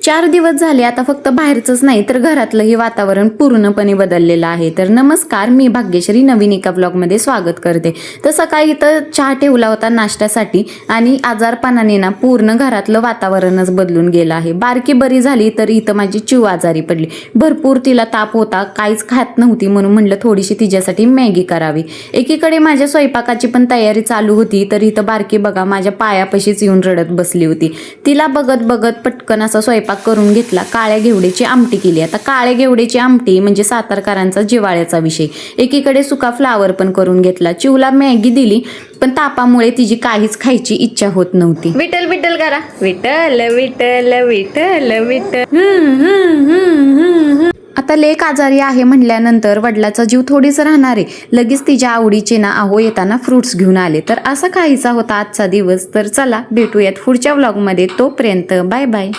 4 दिवस झाले आता फक्त बाहेरचंच नाही तर घरातलंही वातावरण पूर्णपणे बदललेलं आहे. तर नमस्कार, मी भाग्यश्री नवीन एका ब्लॉगमध्ये स्वागत करते. तर सकाळी इथं चहा ठेवला होता नाश्त्यासाठी आणि आजारपणाने ना पूर्ण घरातलं वातावरणच बदलून गेलं आहे. बारकी बरी झाली तर इथं माझी चिव आजारी पडली. भरपूर तिला ताप होता, काहीच खात नव्हती, म्हणून म्हणलं थोडीशी तिच्यासाठी मॅगी करावी. एकीकडे माझ्या स्वयंपाकाची पण तयारी चालू होती तर इथं बारकी बघा माझ्या पायापाशीच येऊन रडत बसली होती. तिला बघत बघत पटकन असा स्वयंपाक करून घेतला. काळ्या घेवड्याची आमटी केली. आता काळ्या घेवड्याची आमटी म्हणजे सातारकरांचा जिव्हाळ्याचा विषय. एकीकडे सुका फ्लावर पण करून घेतला. चिवला मॅगी दिली पण तापामुळे तिची काहीच खायची इच्छा होत नव्हती. विठ्ठल विठ्ठल करा, विठ्ठल विठ्ठल विठ्ठल विठ्ठल. आता लेक आजारी आहे म्हणल्यानंतर वडिलाचा जीव थोडीच राहणार आहे. लगेच तिच्या आवडीचे ना अहो येताना फ्रुट्स घेऊन आले. तर असा खायचा होता आजचा दिवस. तर चला भेटूयात पुढच्या व्लॉगमध्ये. तोपर्यंत बाय बाय.